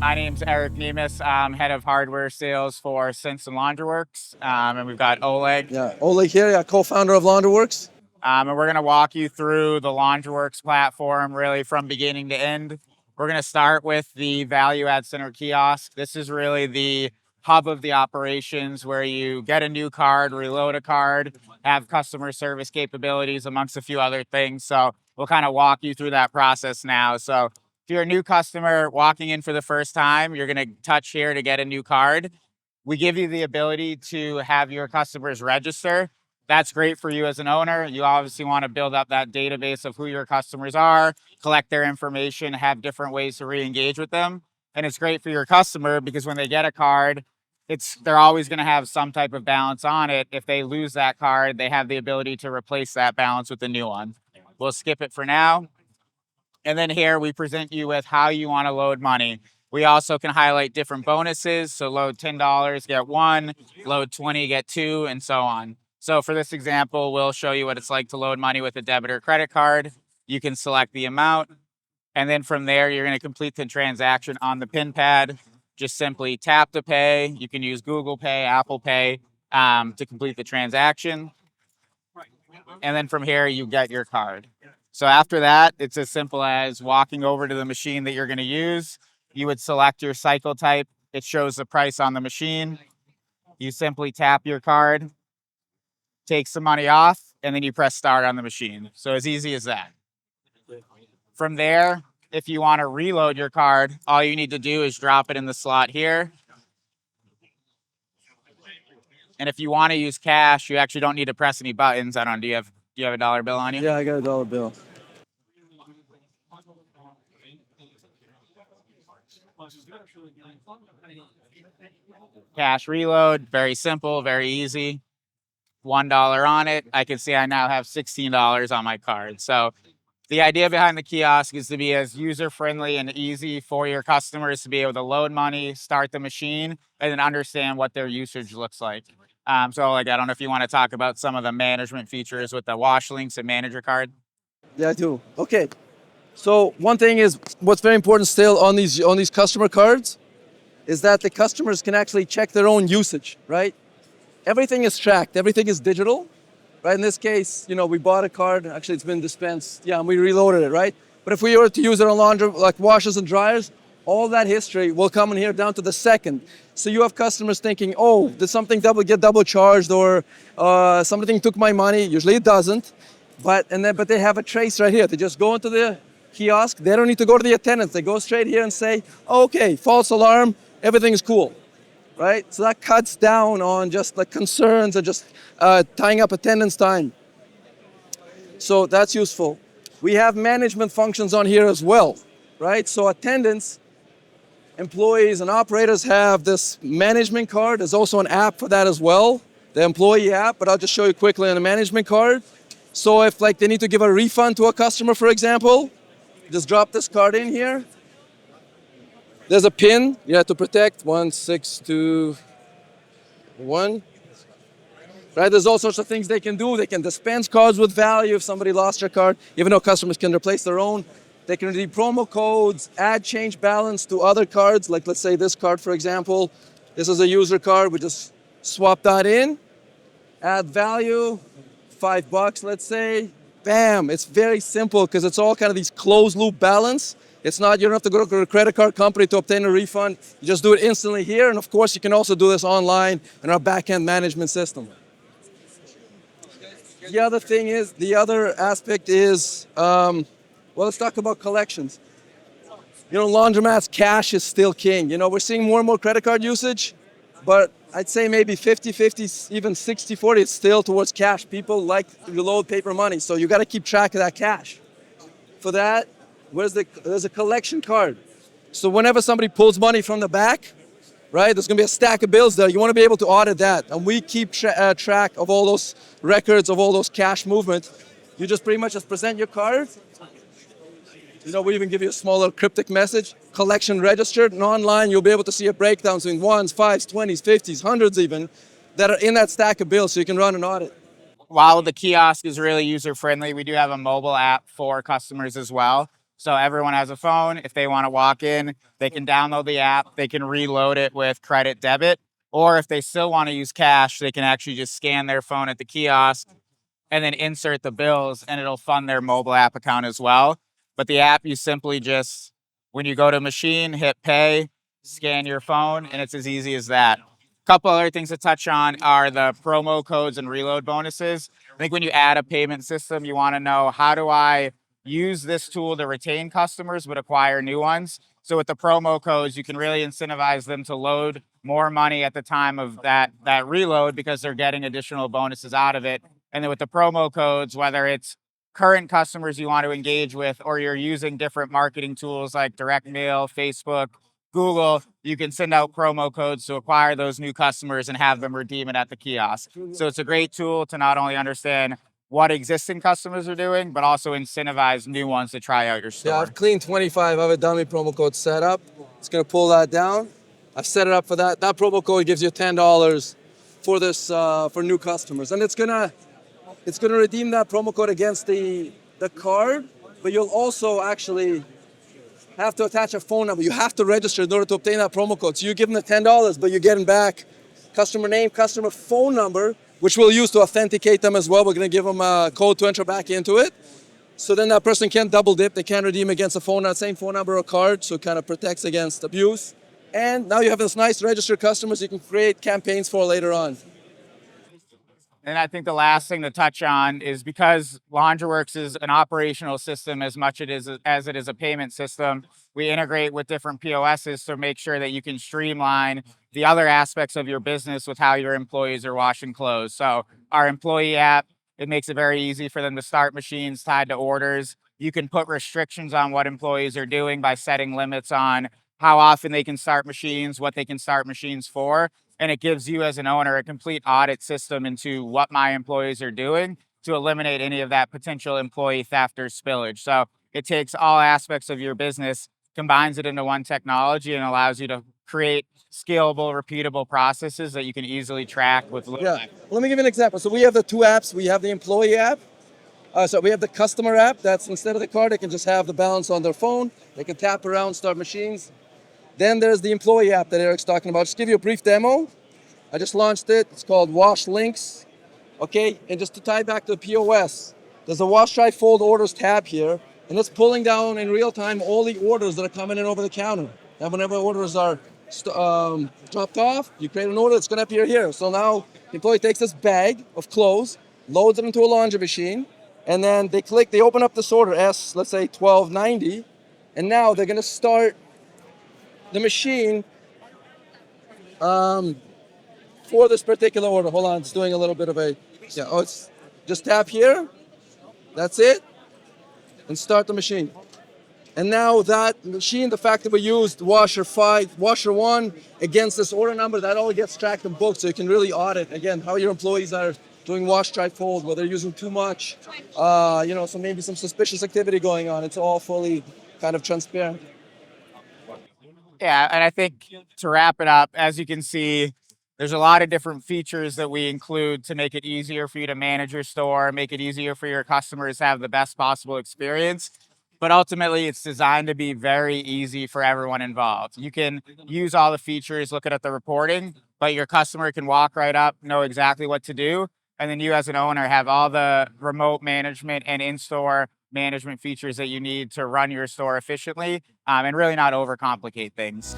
My name's Eric Nemus. I'm head of hardware sales for Since and Laundroworks, and we've got Oleg. Yeah, Oleg here, co-founder of Laundroworks. And we're going to walk you through the Laundroworks platform, really from beginning to end. We're going to start with the Value Add Center Kiosk. This is really the hub of the operations where you get a new card, reload a card, have customer service capabilities, amongst a few other things. So we'll kind of walk you through that process now. So if you're a new customer walking in for the first time, you're going to touch here to get a new card. We give you the ability to have your customers register. That's great for you as an owner. You obviously want to build up that database of who your customers are, collect their information, have different ways to re-engage with them. And it's great for your customer because when they get a card, they're always going to have some type of balance on it. If they lose that card, they have the ability to replace that balance with a new one. We'll skip it for now. And then here we present you with how you want to load money. We also can highlight different bonuses. So load $10, get one, load 20, get two, and so on. So for this example, we'll show you what it's like to load money with a debit or credit card. You can select the amount. And then from there, you're going to complete the transaction on the PIN pad. Just simply tap to pay. You can use Google Pay, Apple Pay to complete the transaction. And then from here, you get your card. So after that, it's as simple as walking over to the machine that you're going to use. You would select your cycle type. It shows the price on the machine. You simply tap your card, take some money off, and then you press start on the machine. So as easy as that. From there, if you want to reload your card, all you need to do is drop it in the slot here. And if you want to use cash, you actually don't need to press any buttons. I don't know, do you have a dollar bill on you? Yeah, I got a dollar bill. Cash reload, very simple, very easy. $1 on it. I can see I now have $16 on my card. So the idea behind the kiosk is to be as user-friendly and easy for your customers to be able to load money, start the machine, and then understand what their usage looks like. So I don't know if you want to talk about some of the management features with the wash links and manager card. Yeah, I do. Okay. So one thing is what's very important still on these customer cards is that the customers can actually check their own usage, right? Everything is tracked. Everything is digital, right? In this case, we bought a card. Actually, it's been dispensed. Yeah, and we reloaded it, right? But if we were to use it on laundry, like washers and dryers, all that history will come in here down to the second. So you have customers thinking, oh, did something get double charged, or something took my money? Usually it doesn't. But they have a trace right here. They just go into the kiosk. They don't need to go to the attendants. They go straight here and say, oh, okay, false alarm, everything is cool. Right? So that cuts down on just like concerns or just tying up attendance time. So that's useful. We have management functions on here as well, right? So attendants, employees, and operators have this management card. There's also an app for that as well, the employee app, but I'll just show you quickly on the management card. So if they need to give a refund to a customer, for example, just drop this card in here. There's a PIN you have to protect, 1621. Right, there's all sorts of things they can do. They can dispense cards with value if somebody lost their card, even though customers can replace their own. They can redeem promo codes, add change balance to other cards, like let's say this card, for example. This is a user card. We just swap that in, add value, $5, let's say. Bam, it's very simple because it's all kind of these closed loop balance. It's not, you don't have to go to a credit card company to obtain a refund. You just do it instantly here. And of course, you can also do this online in our back-end management system. The other aspect is, let's talk about collections. Laundromats, cash is still king. We're seeing more and more credit card usage, but I'd say maybe 50-50, even 60-40 is still towards cash. People like to reload paper money, so you got to keep track of that cash. For that, there's a collection card. So whenever somebody pulls money from the back, right, there's going to be a stack of bills there. You want to be able to audit that. And we keep track of all those records, of all those cash movement. You just pretty much present your card. We even give you a smaller cryptic message, collection registered, and online you'll be able to see a breakdown between ones, fives, 20s, 50s, hundreds even, that are in that stack of bills so you can run an audit. While the kiosk is really user-friendly, we do have a mobile app for customers as well. So everyone has a phone. If they want to walk in, they can download the app, they can reload it with credit debit, or if they still want to use cash, they can actually just scan their phone at the kiosk and then insert the bills and it'll fund their mobile app account as well. But the app, you simply just, when you go to a machine, hit pay, scan your phone, and it's as easy as that. A couple other things to touch on are the promo codes and reload bonuses. I think when you add a payment system, you want to know, how do I use this tool to retain customers but acquire new ones? So with the promo codes, you can really incentivize them to load more money at the time of that reload because they're getting additional bonuses out of it. And then with the promo codes, whether it's current customers you want to engage with, or you're using different marketing tools like direct mail, Facebook, Google, you can send out promo codes to acquire those new customers and have them redeem it at the kiosk. So it's a great tool to not only understand what existing customers are doing, but also incentivize new ones to try out your store. Yeah, I've cleaned 25. I have a dummy promo code set up. It's gonna pull that down. I've set it up for that. That promo code gives you $10 for this for new customers, and it's gonna redeem that promo code against the card. But you'll also actually have to attach a phone number. You have to register in order to obtain that promo code. So you give them the $10, but you're getting back customer name, customer phone number, which we'll use to authenticate them as well. We're going to give them a code to enter back into it. So then that person can't double dip. They can't redeem against a phone, that same phone number or card. So it kind of protects against abuse. And now you have this nice registered customers you can create campaigns for later on. And I think the last thing to touch on is, because Laundroworks is an operational system as much as it is a payment system, we integrate with different POSs to make sure that you can streamline the other aspects of your business with how your employees are washing clothes. So our employee app, it makes it very easy for them to start machines tied to orders. You can put restrictions on what employees are doing by setting limits on how often they can start machines, what they can start machines for. And it gives you as an owner a complete audit system into what my employees are doing to eliminate any of that potential employee theft or spillage. So it takes all aspects of your business, combines it into one technology, and allows you to create scalable, repeatable processes that you can easily track with. Yeah, let me give you an example. So we have the two apps. We have the employee app. So we have the customer app. That's, instead of the card, they can just have the balance on their phone. They can tap around, start machines. Then there's the employee app that Eric's talking about. Just give you a brief demo. I just launched it. It's called Wash Links. Okay, and just to tie back to the POS, there's a Wash, Try, Fold Orders tab here, and it's pulling down in real time all the orders that are coming in over the counter. And whenever orders are dropped off, you create an order, it's going to appear here. So now the employee takes this bag of clothes, loads it into a laundry machine, and then they open up this order, let's say 1290, and now they're going to start the machine for this particular order. Hold on, it's doing a little bit of it's just tap here, that's it, and start the machine. And now that machine, the fact that we used washer 1 against this order number, that all gets tracked and booked, so you can really audit, again, how your employees are doing wash, try, fold, whether they're using too much, so maybe some suspicious activity going on. It's all fully kind of transparent. Yeah, and I think to wrap it up, as you can see, there's a lot of different features that we include to make it easier for you to manage your store, make it easier for your customers to have the best possible experience. But ultimately, it's designed to be very easy for everyone involved. You can use all the features, looking at the reporting, but your customer can walk right up, know exactly what to do. And then you as an owner have all the remote management and in-store management features that you need to run your store efficiently, and really not overcomplicate things.